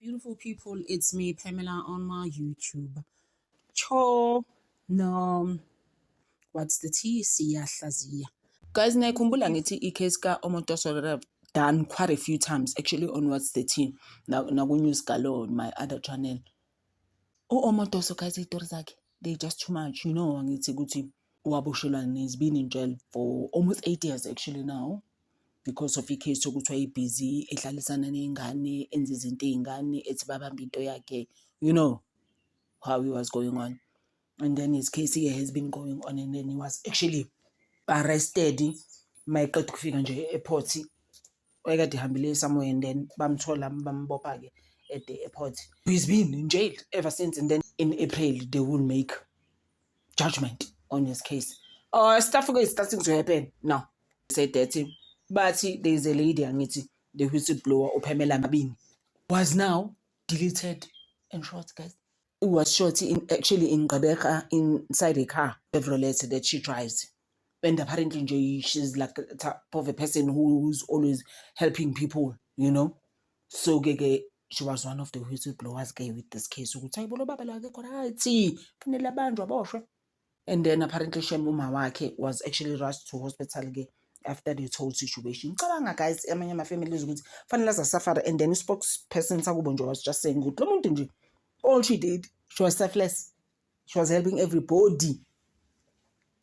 Beautiful people, it's me, Pamela, on my YouTube. Cho, no, what's the T? Siyahlaziya. Guys, nayikhumbula ngithi i-case ka-Omotoso that I've done quite a few times, actually on What's the T, naku-News Galo on my other channel. Omotoso, guys, izitori zakhe, they just too much, you know, angithi ukuthi uwaboshelwane, he's been in jail for almost 8 years actually now. Because of i-case sokuthiwa busy ehlalisana ney'ngane enza izinto ey'ngane ethi babambe into yakhe, you know how he was going on. And then his case here has been going on, and then he was actually arrested mayeqeda ukufika nje e-airport. Wayekade ehambile somewhere and then bamthola bambopha-ke at the airport. He's been in jail ever since, and then in April they will make judgment on his case. Stuff is starting to happen now. Said that but there is a lady angithi the whistleblower uPamela Mabini was now deleted and shot, guys. It was shot actually in Gqeberha inside a car Chevrolet that she drives, and apparently she's like the type of a person who's always helping people, you know. So she was one of the whistleblowers with this case. And then apparently Shemuma Wake was actually rushed to hospital after the whole situation. Guys, my family is good. Finally, suffer, and then the spokesperson Sagubonjo was just saying, "Good, all she did, she was selfless. She was helping everybody."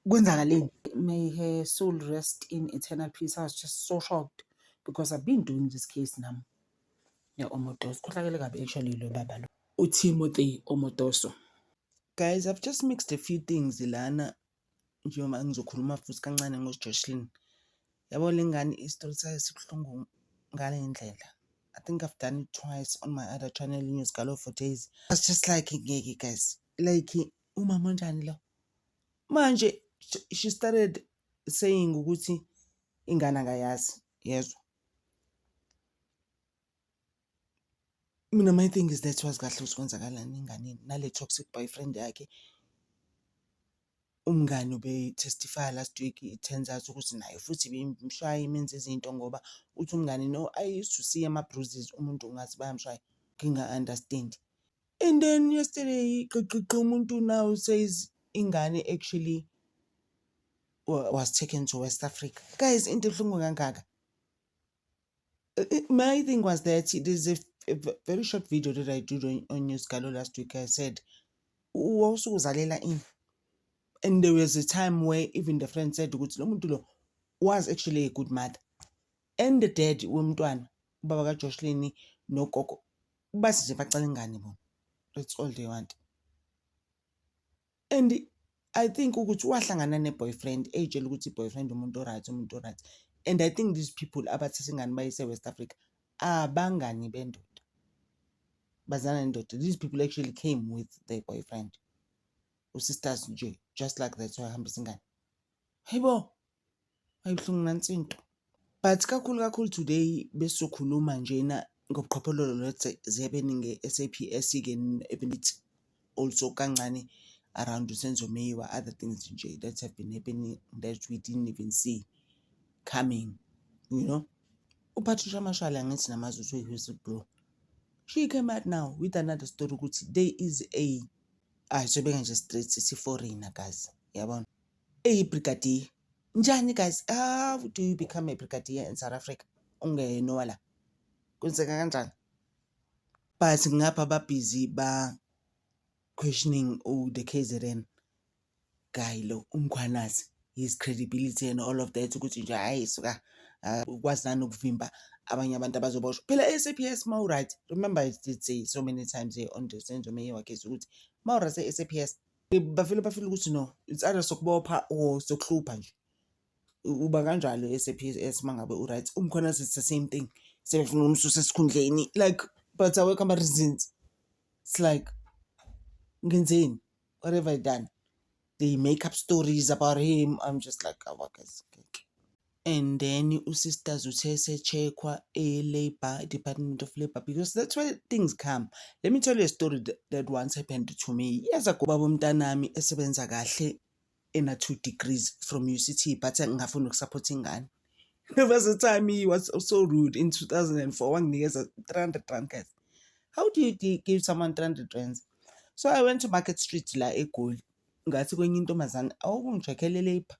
May her soul rest in eternal peace. I was just so shocked because I've been doing this case now. Yeah, Omotoso. Actually, Timothy Omotoso. Guys, I've just mixed a few things lana njengoba ngizokhuluma futhi kancane ngoJoshlin. Yabo lengane isitori sayo sibuhlungu ngale ndlela. I think I've done it twice on my other channel, News Galo for days. I was just like, guys, like umama njani lo. Manje she started saying ukuthi ingane akayazi, yezwa. Mina my thing is that was kahle ukwenzakalani inganeni nale toxic boyfriend yakhe. Umngane ube testify last week, it turns out ukuthi naye futhi bimshaya imenze izinto ngoba uthi umngane no, I used to see ama bruises umuntu ungathi bayamshaya, nginga understand. And then yesterday umuntu now says ingane actually was taken to West Africa. Guys, into ebuhlungu kangaka. My thing was that there's a very short video that I did on News Galo last week. I said also uzalela in. And there was a time where even the friend said ukuthi lo muntu lo was actually a good mother. And the dad womntwana ubaba kaJoshlin nogogo basi nje bacala ingane bona. That's all they want. And I think ukuthi wahlangana ne-boyfriend ejela ukuthi boyfriend umuntu right. And I think these people abathatha ingane bayise West Africa abangani bendoda. Bazana nendoda. These people actually came with their boyfriend. Sisters nje, just like that, so ahambisa ingane. Hayibo, ayibuhlungu nansi into. But kakhulu today besokhuluma njena ngobuqhophololo lethe ziyabeni nge-SAPS ke even also kancane around Senzo Meyiwa, other things nje that have been happening that we didn't even see coming, you know. UPatricia Mashale angithi namazi uthi whistleblower. She came out now with another story ukuthi there is a so beka nje straight sithi foreigner, guys, yabona, brigadier njani, guys. How do you become a brigadier in South Africa ungenowa la kwenzeka kanjani? But ngapha ba busy ba questioning the KZN guy lo uMkhwanazi, his credibility and all of that, ukuthi nje hayi suka ukwazana ukuvimba abanye abantu abazoboshwa phela. SAPS ma right, remember I did say so many times here on the Senzo Meyiwa case ukuthi ma right SAPS bafile ukuthi no, it's either sokubopha or sokuhlupha nje. Uba kanjalo SAPS mangabe right, uMkhwanazi it's the same thing, sebefuna umsusa esikhundleni, like, but awekho ama reasons. It's like ngenzeni, what have I done? They make up stories about him. I'm just like, oh, guys. And then usisters uthe checkwa Labor, Department of Labor, because that's where things come. Let me tell you a story that once happened to me years ago. Baba umntanami esebenza kahle in a 2 degrees from UCT, but ngafuna ukusupport ingane. There was a time he was so rude in 2004 wanginikeza 300 rand, guys. How do you give someone 300 rands? So I went to Market Street la eGoli. Ngathi kwenye intombazane awukungijekhele labor.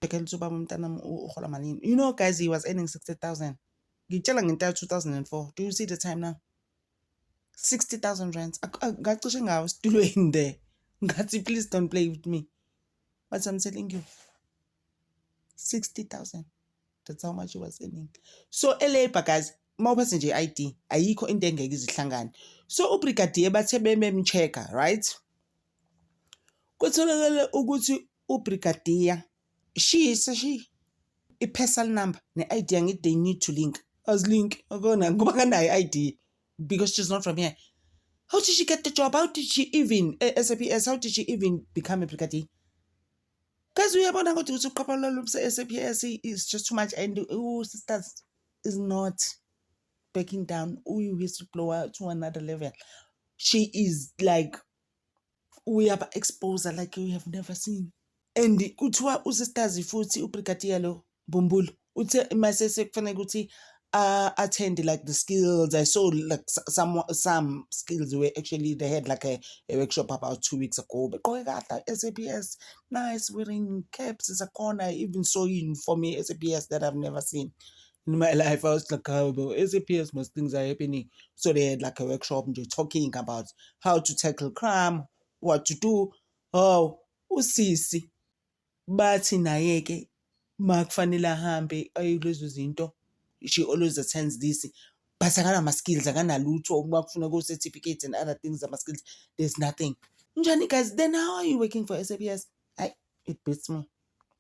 Jekhele ubaba umntanami uhola malini. You know guys, he was earning 60,000. Ngitshela ngento 2004. Do you see the time now? 60,000 rands. Ngacishe ngawo esitulweni there. Ngathi please don't play with me. But I'm telling you, 60,000. That's how much he was earning. So elabor guys, mawuphathe nje i-ID ayikho into engeke izihlangane. So ubrigadier bathe bememchecker, right? Kutholakala ukuthi ubrigadier she i-personal number ne-ID yangithi they need to link. Link akona ngoba kanayo i-ID because she's not from here. How did she get the job? How did she even SAPS? How did she even become a brigadier? Guys, uyabona ukuthi uqaphelelo lomse-SAPS is just too much, and sisters is not backing down. Whistleblower to another level. She is like uyaba expose like you have never seen. And kuthiwa usisters futhi ubrigadier lo Bumbulu uthe mase sekufanele ukuthi attend like the skills. I saw like some skills where actually they had like a workshop about 2 weeks ago. But SAPS, nice, wearing caps is a corner. I even saw you for me SAPS that I've never seen in my life. I was like, oh, SAPS, most things are happening. So they had like a workshop and they're talking about how to tackle crime, what to do. Oh, usisi. Bathi naye ke makufanele ahambe ayilezo zinto, she always attends this, but akana skills, akana lutho. Makufuna go certificates and other things, ama skills, there's nothing. Njani guys, then how are you working for SAPS? It beats me.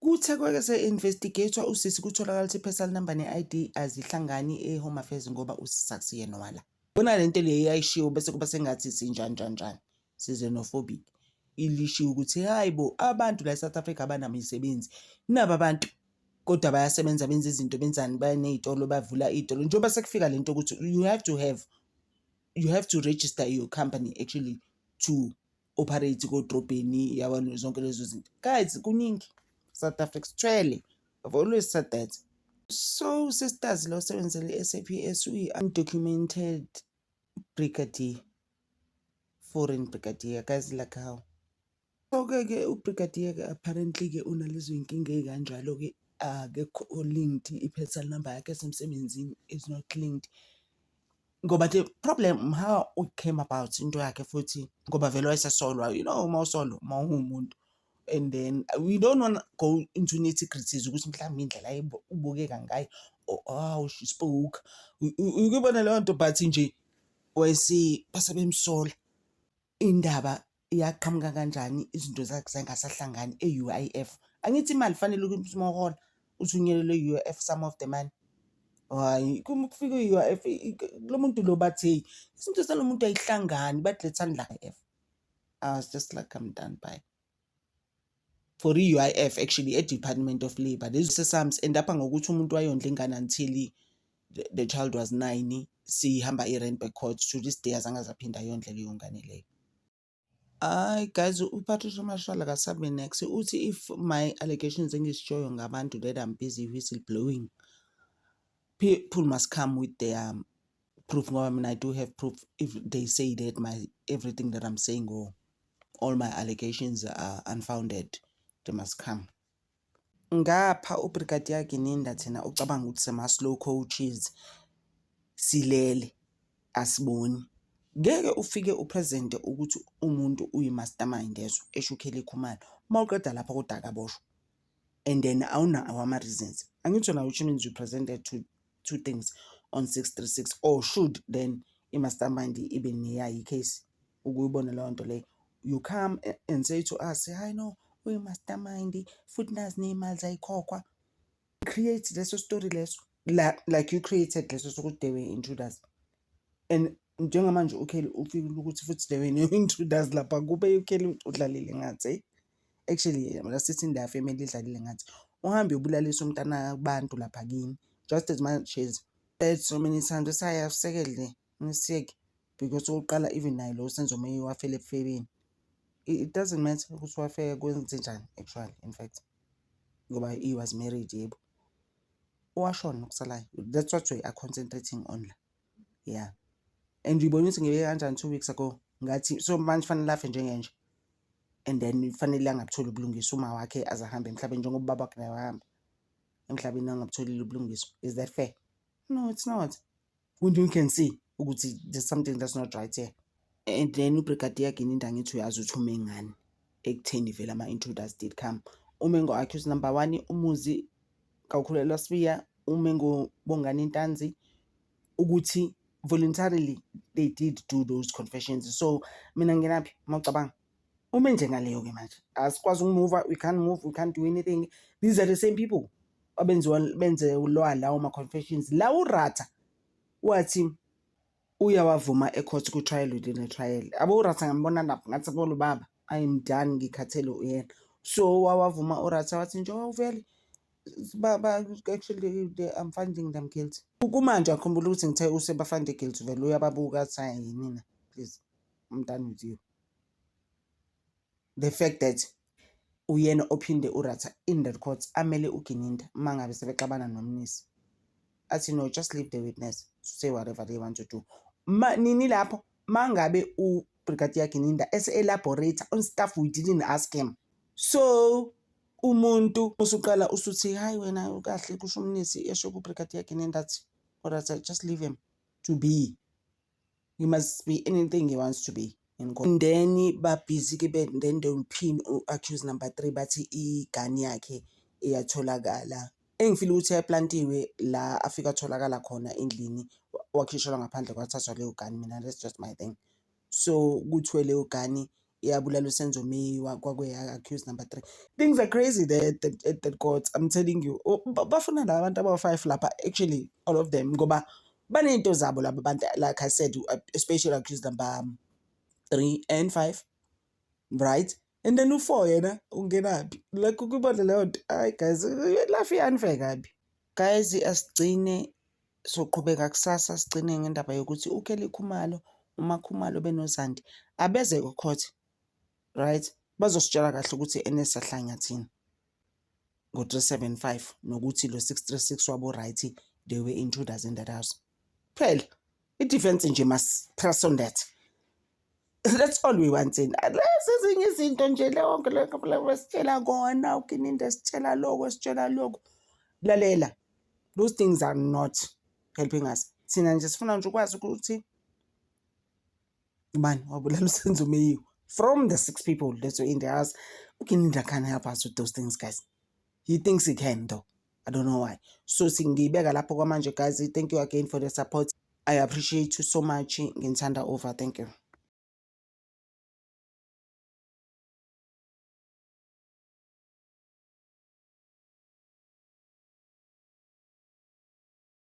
Kuthe kwake se-investigator usisi kutholakala ukuthi i-personal number ne-ID azihlangani e-Home Affairs ngoba usisi akusiyena wala. Bona lento le yayishiwo bese kuba sengathi sinjani xenophobic. Ilishiwo ukuthi hayibo abantu la eSouth Africa abanamisebenzi naba abantu kodwa bayasebenza benza izinto benzani banezitolo bavula izitolo njengoba sekufika lento ukuthi you have to register your company actually to operate ko drobheni yabona zonke lezo zinto. Guys, kuningi South Africa sithwele. I've always said that. So sisters lo sebenzele SAPS undocumented brigadier, foreign brigadier, guys, like how. So ke ubrigadier apparently ke unalezo inkinga ekanjalo ke akekho linked, i-personal number yakhe esemsebenzini is not linked. Ngoba the problem how it came about into yakhe futhi ngoba vele wayesasolwa, you know, mawusolo mawumuntu. And then we don't want to go into nitty-gritties ukuthi mhlawumbe indlela ubukeka ngayo or how she spoke. Ukubona leyo nto but nje basebemsola. Indaba iyaqhamuka kanjani, izinto zakhe zangasahlangani e-UIF. Angithi imali fanele ukuthi umohola uthunyelele e-UIF some of the money. Hayi kufika e-UIF lo muntu lo bathi izinto zalo muntu ayihlangani bathi lethani la UIF. I was just like, I'm done by. For UIF actually Department of Labor there's sums end up ngokuthi umuntu wayondla ingane until the child was 9 sihamba i-rent back court to this day azangazaphinda yondle leyo ngane leyo. Guys, uPatricia Mashala kasabe next uthi if my allegations engishoyo ngabantu that I'm busy whistleblowing, people must come with their proof. I mean, I do have proof. If they say that my everything that I'm saying or all my allegations are unfounded, they must come. Ngapha ubrigadier Gininda thina ucabanga ukuthi sema-slow coaches silele asiboni. Ngeke ufike upresente ukuthi umuntu uyi-mastermind yeso eshukhele ikhumalo mawuqeda lapha kodwa akaboshwa and then awuna ama-reasons. Angithi na which means you presented two things on 636 or should then i-mastermind ibe neyayi case ukuyibona leyo nto leyo. You come and say to us, I know uyi-mastermind futhi nazi ney'mali zayikhokhwa. Create leso story leso like you created leso sokuthi they were intruders. And njengamanje uKelly ufike ukuthi futhi they were intruders lapha kube uKelly udlalile ngathi actually lasithi indawo family idlalile ngathi uhambe ubulalisa umntana kubantu lapha kini just as much as so many times esayasekele nisiyeke because uqala even nayo lo senzo maye wafele ebufebeni. It doesn't matter ukuthi wafeka kwenze njani actually in fact ngoba he was married yebo washona nokusalayo. That's what we are concentrating on la. Yeah. and ngibona ukuthi ngibeke kanjani 2 weeks ago ngathi so manje fanele afe njengenje, and then fanele angabutholi ubulungiswa uma wakhe azahambe emhlabeni njengoba ubaba wakhe naye wahamba emhlabeni angabutholile ubulungiswa. Is that fair? No, it's not. When you can see ukuthi there's something that's not right here. And then uBrigadier Gininda ngithi uyazi ukuthi ume ngani ekutheni vele ama-intruders did come. Ume ngo-accused number 1 umuzi kawukhulelwa Sibiya, ume ngoBongani Ntanzi, ukuthi voluntarily they did do those confessions. So mina nginaphi mawucabanga ume nje ngaleyo-ke manje asikwazi ukumova, we can't move, we can't do anything. These are the same people benze ulwa lawo ma-confessions. La uRatha wathi uyawavuma ecourt ku-trial within a trial. Abo uRatha ngambona lapho ngathi bolo baba I'm done ngikhathele uyena. So wawavuma uRatha wathi nje vele baba actually I'm finding them guilty. Kumanje akhumbula ukuthi ngithe usebafande guilty vele uyababuka athi yinina please I'm done with you. The fact that uyena ophinde uRatha in the court amele uGininda mangabe sebexabana nomnisi athi no, just leave the witness to say whatever they want to do. Nini lapho mangabe uBrigadier Gininda elaborate on stuff we didn't ask him. So umuntu usuqala usuthi hayi wena ukahle kusho umnisi esho kuBrigadier Gininda athi uRatha just leave him to be. He must be anything he wants to be. And then babhizi ke then they will pin accused number 3 bathi igani yakhe iyatholakala. Engifila ukuthi yaplantiwe la afika atholakala khona endlini wakhishelwa ngaphandle kwathathwa leyo gani. Mina that's just my thing. So kuthiwe leyo gani iyabulala uSenzo Meyiwa kwakwe accused number 3. Things are crazy there at that court. I'm telling you. Bafuna la abantu aba5 lapha actually all of them ngoba banento zabo laba abantu, like I said, especially accused number 3 and 5, right? And then u4 yena ungenaphi like ukubona leyo nto. Hayi guys, life iyanfair kabi guys. Asigcine soqhubeka kusasa, sigcine ngendaba yokuthi uKelly Khumalo, uMakhumalo benoZandi abeze court, right? Bazositshela kahle ukuthi enesahlanya thina ngo375 nokuthi lo 636 wabo right, they were intruders in that house. Phela i-defense nje must press on that. That's all we want in. Ezinye izinto nje lonke lokho wesitshela kona uGininda sitshela lokho sitshela lokho. Lalela, those things are not helping us. Thina nje sifuna nje ukwazi ukuthi man wabulala uSenzo Meyiwa from the 6 people that were in the house. uGininda can't help us with those things, guys. He thinks he can though. I don't know why. So singibeka lapho kwamanje guys. Thank you again for the support. I appreciate you so much. Ngithanda over. Thank you.